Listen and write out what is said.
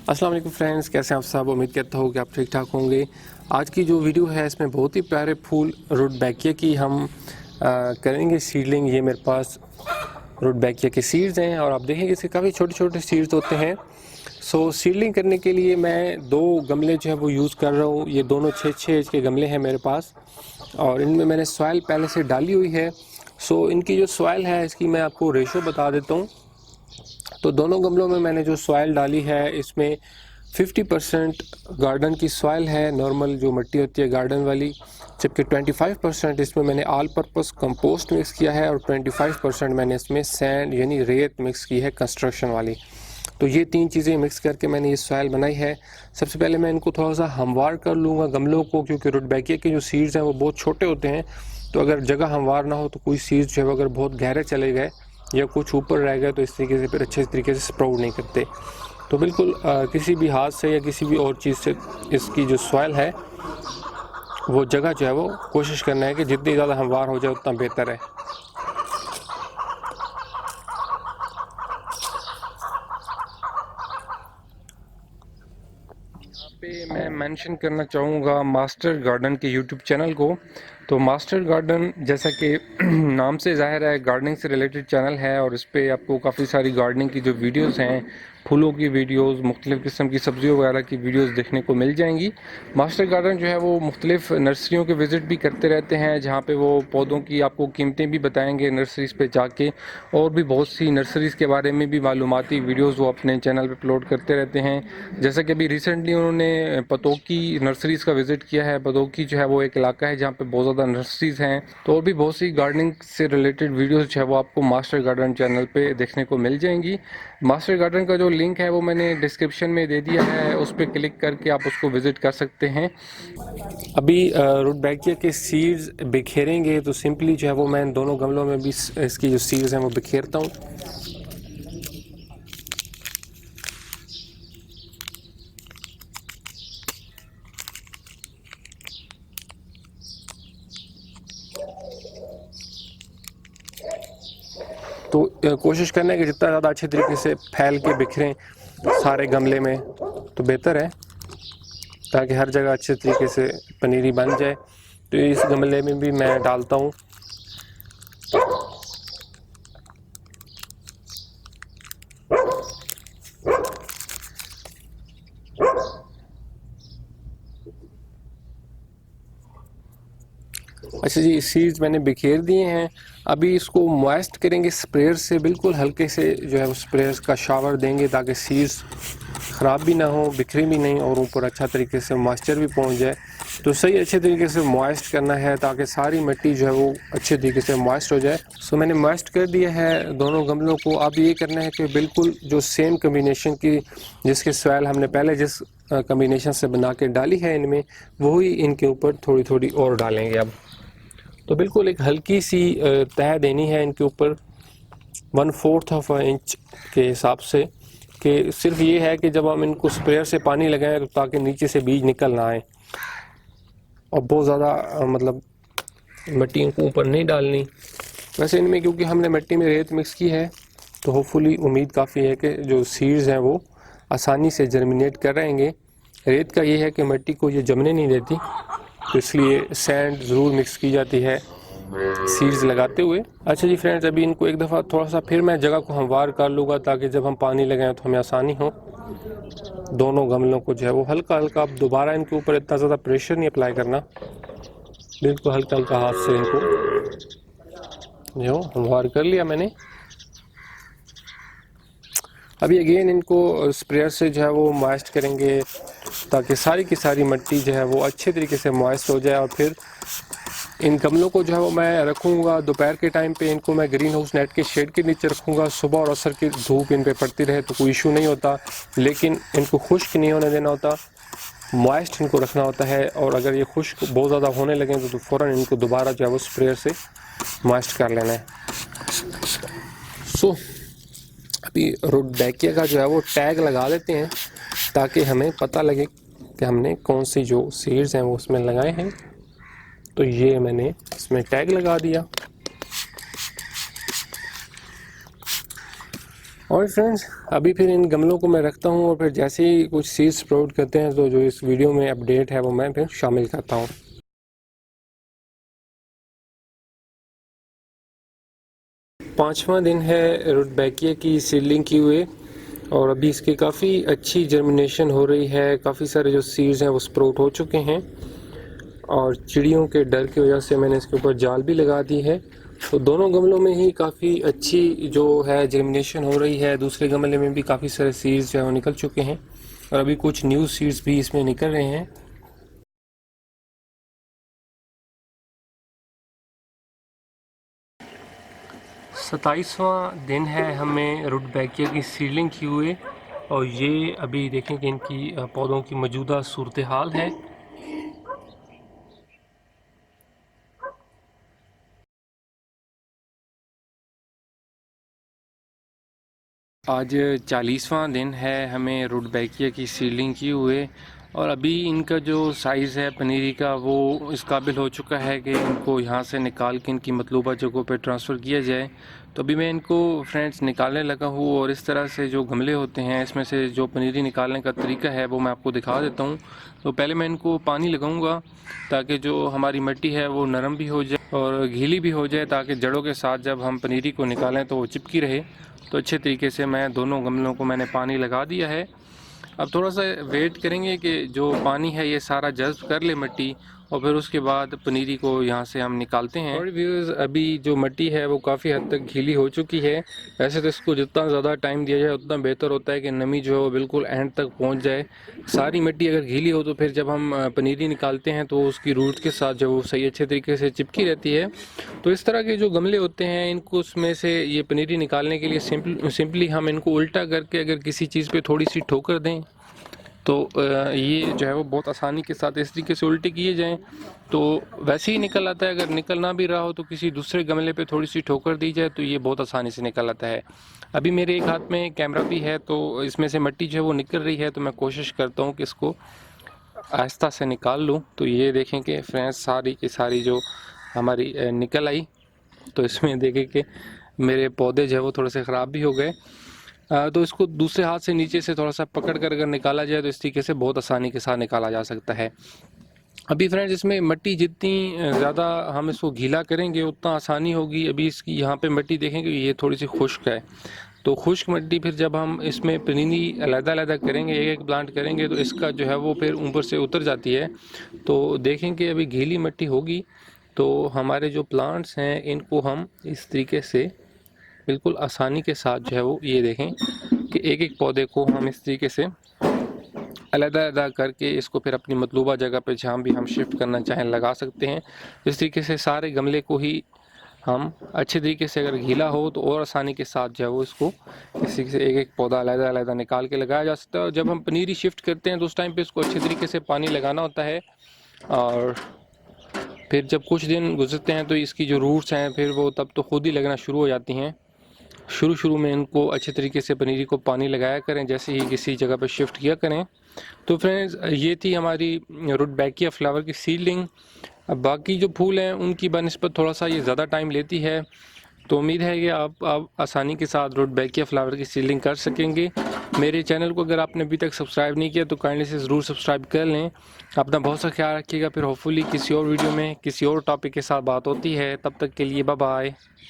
अस्सलाम वालेकुम फ्रेंड्स, कैसे हैं आप सब। उम्मीद करता हूँ कि आप ठीक ठाक होंगे। आज की जो वीडियो है इसमें बहुत ही प्यारे फूल रुटबैकिया की हम करेंगे सीडलिंग। ये मेरे पास रुटबैकिया के सीड्स हैं और आप देखेंगे इसके काफ़ी छोटे छोटे सीड्स होते हैं। सीडलिंग करने के लिए मैं दो गमले जो है वो यूज़ कर रहा हूँ। ये दोनों 6-6 इंच के गमले हैं मेरे पास और इनमें मैंने सॉइल पहले से डाली हुई है। इनकी जो सॉइल है इसकी मैं आपको रेशो बता देता हूँ। तो दोनों गमलों में मैंने जो सॉइल डाली है इसमें 50% गार्डन की सॉइल है, नॉर्मल जो मिट्टी होती है गार्डन वाली, जबकि 25% इसमें मैंने ऑल पर्पस कंपोस्ट मिक्स किया है और 25% मैंने इसमें सैंड यानी रेत मिक्स की है कंस्ट्रक्शन वाली। तो ये तीन चीज़ें मिक्स करके मैंने ये सॉइल बनाई है। सबसे पहले मैं इनको थोड़ा सा हमवार कर लूँगा गमलों को, क्योंकि रुटबैकिया के जो सीड्स हैं वो बहुत छोटे होते हैं। तो अगर जगह हमवार ना हो तो कोई सीड्स जो है अगर बहुत गहरे चले गए या कुछ ऊपर रह गए तो इस तरीके से फिर अच्छे तरीके से स्प्राउट नहीं करते। तो बिल्कुल किसी भी हाथ से या किसी भी और चीज़ से इसकी जो सॉइल है वो जगह जो है वो कोशिश करना है कि जितनी ज़्यादा हमवार हो जाए उतना बेहतर है। यहाँ पे मैं मेंशन करना चाहूँगा मास्टर गार्डन के यूट्यूब चैनल को। तो मास्टर गार्डन जैसा कि नाम से ज़ाहिर है गार्डनिंग से रिलेटेड चैनल है और इस पर आपको काफ़ी सारी गार्डनिंग की जो वीडियोस हैं, फूलों की वीडियोस, मुख्तलिफ़ किस्म की सब्जियों वगैरह की वीडियोस देखने को मिल जाएंगी। मास्टर गार्डन जो है वो मुख्तलिफ़ नर्सरियों के विज़िट भी करते रहते हैं, जहाँ पे वो पौधों की आपको कीमतें भी बताएंगे नर्सरीज़ पे जाके, और भी बहुत सी नर्सरीज़ के बारे में भी मालूमाती वीडियोज़ वो अपने चैनल पर अपलोड करते रहते हैं। जैसा कि अभी रिसेंटली उन्होंने पतोकी नर्सरीज़ का विज़िट किया है। पतोकी जो है वो एक इलाका है जहाँ पे बहुत ज़्यादा नर्सरीज़ हैं। तो और भी बहुत सी गार्डनिंग से रिलेटेड वीडियोज़ जो है वो आपको मास्टर गार्डन चैनल पे देखने को मिल जाएंगी। मास्टर गार्डन का जो लिंक है वो मैंने डिस्क्रिप्शन में दे दिया है, उस पर क्लिक करके आप उसको विज़िट कर सकते हैं। अभी रुटबैकिया के सीड्स बिखेरेंगे तो सिंपली जो है वो मैं दोनों गमलों में भी इसकी जो सीड्स हैं वो बिखेरता हूँ। तो कोशिश करना है कि जितना ज़्यादा अच्छे तरीके से फैल के बिखरें सारे गमले में तो बेहतर है, ताकि हर जगह अच्छे तरीके से पनीरी बन जाए। तो इस गमले में भी मैं डालता हूँ। अच्छा जी, सीड्स मैंने बिखेर दिए हैं। अभी इसको मॉइस्ट करेंगे स्प्रेयर से, बिल्कुल हल्के से जो है स्प्रेयर का शावर देंगे ताकि सीड्स ख़राब भी ना हो, बिखरे भी नहीं और ऊपर अच्छा तरीके से मॉइस्चर भी पहुंच जाए। तो सही अच्छे तरीके से मॉइस्ट करना है ताकि सारी मिट्टी जो है वो अच्छे तरीके से मॉइस्ट हो जाए। मैंने मॉइस्ट कर दिया है दोनों गमलों को। अब ये करना है कि बिल्कुल जो सेम कम्बिनेशन की जिसके सॉइल हमने पहले जिस कम्बिनेशन से बना के डाली है इनमें, वही इनके ऊपर थोड़ी थोड़ी और डालेंगे। अब तो बिल्कुल एक हल्की सी तह देनी है इनके ऊपर 1/4 इंच के हिसाब से, कि सिर्फ ये है कि जब हम इनको स्प्रेयर से पानी लगाएं तो ताकि नीचे से बीज निकल ना आए, और बहुत ज़्यादा मतलब मिट्टी इनको ऊपर नहीं डालनी। वैसे इनमें क्योंकि हमने मिट्टी में रेत मिक्स की है तो होपफुली उम्मीद काफ़ी है कि जो सीड्स हैं वो आसानी से जर्मिनेट कर रहेंगे। रेत का ये है कि मिट्टी को ये जमने नहीं देती, तो इसलिए सैंड ज़रूर मिक्स की जाती है सीड्स लगाते हुए। अच्छा जी फ्रेंड्स, अभी इनको एक दफ़ा थोड़ा सा फिर मैं जगह को हमवार कर लूँगा ताकि जब हम पानी लगाएं तो हमें आसानी हो। दोनों गमलों को जो है वो हल्का हल्का, अब दोबारा इनके ऊपर इतना ज़्यादा प्रेशर नहीं अप्लाई करना, बिल्कुल हल्का हल्का हाथ से इनको जो हमवार कर लिया मैंने। अभी अगेन इनको स्प्रेयर से जो है वो मॉइस्ट करेंगे ताकि सारी की सारी मिट्टी जो है वो अच्छे तरीके से मॉइस्ट हो जाए। और फिर इन गमलों को जो है वो मैं रखूँगा दोपहर के टाइम पे, इनको मैं ग्रीन हाउस नेट के शेड के नीचे रखूँगा। सुबह और असर की धूप इन पे पड़ती रहे तो कोई इशू नहीं होता, लेकिन इनको खुश्क नहीं होने देना होता, मॉइस्ट इनको रखना होता है। और अगर ये खुश्क बहुत ज़्यादा होने लगे तो फ़ौरन इनको दोबारा जो है वो स्प्रेयर से मॉइस्ट कर लेना है। अभी रुटबैकिया का जो है वो टैग लगा लेते हैं ताकि हमें पता लगे कि हमने कौन सी जो सीड्स हैं वो उसमें लगाए हैं। तो ये मैंने इसमें टैग लगा दिया। और फ्रेंड्स अभी फिर इन गमलों को मैं रखता हूँ और फिर जैसे ही कुछ सीड्स स्प्राउट करते हैं तो जो इस वीडियो में अपडेट है वो मैं फिर शामिल करता हूँ। 5वां दिन है रुटबैकिया की सीडलिंग की हुए और अभी इसकी काफ़ी अच्छी जर्मिनेशन हो रही है। काफ़ी सारे जो सीड्स हैं वो स्प्राउट हो चुके हैं और चिड़ियों के डर की वजह से मैंने इसके ऊपर जाल भी लगा दी है। तो दोनों गमलों में ही काफ़ी अच्छी जो है जर्मिनेशन हो रही है। दूसरे गमले में भी काफ़ी सारे सीड्स जो है वो निकल चुके हैं और अभी कुछ न्यू सीड्स भी इसमें निकल रहे हैं। सत्ताईसवां दिन है हमें रुटबैकिया की सीडलिंग की हुए और ये अभी देखें कि इनकी पौधों की मौजूदा सूरत हाल है। आज 40वां दिन है हमें रुटबैकिया की सीडलिंग की हुए और अभी इनका जो साइज़ है पनीरी का वो इस काबिल हो चुका है कि इनको यहाँ से निकाल के इनकी मतलूबा जगहों पर ट्रांसफ़र किया जाए। तो अभी मैं इनको फ्रेंड्स निकालने लगा हूँ और इस तरह से जो गमले होते हैं इसमें से जो पनीरी निकालने का तरीका है वो मैं आपको दिखा देता हूँ। तो पहले मैं इनको पानी लगाऊँगा ताकि जो हमारी मिट्टी है वो नरम भी हो जाए और गीली भी हो जाए, ताकि जड़ों के साथ जब हम पनीरी को निकालें तो वो चिपकी रहे। तो अच्छे तरीके से मैं दोनों गमलों को मैंने पानी लगा दिया है। अब थोड़ा सा वेट करेंगे कि जो पानी है ये सारा जज़्ब कर ले मिट्टी और फिर उसके बाद पनीरी को यहाँ से हम निकालते हैं। और व्यूअर्स अभी जो मिट्टी है वो काफ़ी हद तक गीली हो चुकी है। वैसे तो इसको जितना ज़्यादा टाइम दिया जाए उतना बेहतर होता है कि नमी जो है वो बिल्कुल एंड तक पहुँच जाए। सारी मिट्टी अगर गीली हो तो फिर जब हम पनीरी निकालते हैं तो उसकी रूट के साथ जो वो सही अच्छे तरीके से चिपकी रहती है। तो इस तरह के जो गमले होते हैं इनको उसमें से ये पनीरी निकालने के लिए सिंपली हम इनको उल्टा करके अगर किसी चीज़ पे थोड़ी सी ठोकर दें तो ये जो है वो बहुत आसानी के साथ इस तरीके से उल्टे किए जाएं तो वैसे ही निकल आता है। अगर निकल ना भी रहा हो तो किसी दूसरे गमले पे थोड़ी सी ठोकर दी जाए तो ये बहुत आसानी से निकल आता है। अभी मेरे एक हाथ में कैमरा भी है तो इसमें से मिट्टी जो है वो निकल रही है, तो मैं कोशिश करता हूँ कि इसको आहिस्ता से निकाल लूँ। तो ये देखें कि फ्रेंड्स सारी की सारी जो हमारी निकल आई। तो इसमें देखें कि मेरे पौधे जो है वो थोड़े से ख़राब भी हो गए। तो इसको दूसरे हाथ से नीचे से थोड़ा सा पकड़ कर अगर निकाला जाए तो इस तरीके से बहुत आसानी के साथ निकाला जा सकता है। अभी फ्रेंड्स इसमें मिट्टी जितनी ज़्यादा हम इसको गीला करेंगे उतना आसानी होगी। अभी इसकी यहाँ पे मिट्टी देखेंगे ये थोड़ी सी खुश्क है, तो खुश्क मिट्टी फिर जब हम इसमें पनीरी अलग-अलग करेंगे, एक-एक प्लांट करेंगे तो इसका जो है वो फिर ऊपर से उतर जाती है। तो देखेंगे अभी गीली मिट्टी होगी तो हमारे जो प्लांट्स हैं इनको हम इस तरीके से बिल्कुल आसानी के साथ जो है वो ये देखें कि एक-एक पौधे को हम इस तरीके से अलग-अलग करके इसको फिर अपनी मतलूबा जगह पे जहाँ भी हम शिफ्ट करना चाहें लगा सकते हैं। इस तरीके से सारे गमले को ही हम अच्छे तरीके से अगर गीला हो तो और आसानी के साथ जो है वो इसको इसी से एक-एक पौधा अलग-अलग निकाल के लगाया जा सकता है। और जब हम पनीरी शिफ्ट करते हैं तो उस टाइम पे इसको अच्छे तरीके से पानी लगाना होता है और फिर जब कुछ दिन गुजरते हैं तो इसकी जो रूट्स हैं फिर वो तब तो खुद ही लगना शुरू हो जाती हैं। शुरू में इनको अच्छे तरीके से पनीरी को पानी लगाया करें जैसे ही किसी जगह पर शिफ्ट किया करें। तो फ्रेंड्स ये थी हमारी रुटबैकिया फ्लावर की सीडलिंग। अब बाकी जो फूल हैं उनकी बनिस्बत थोड़ा सा ये ज़्यादा टाइम लेती है, तो उम्मीद है कि आप आसानी के साथ रुटबैकिया फ्लावर की सीडलिंग कर सकेंगे। मेरे चैनल को अगर आपने अभी तक सब्सक्राइब नहीं किया तो काइंडली से ज़रूर सब्सक्राइब कर लें। अपना बहुत सा ख्याल रखिएगा। फिर होपफुली किसी और वीडियो में किसी और टॉपिक के साथ बात होती है। तब तक के लिए बाय बाय।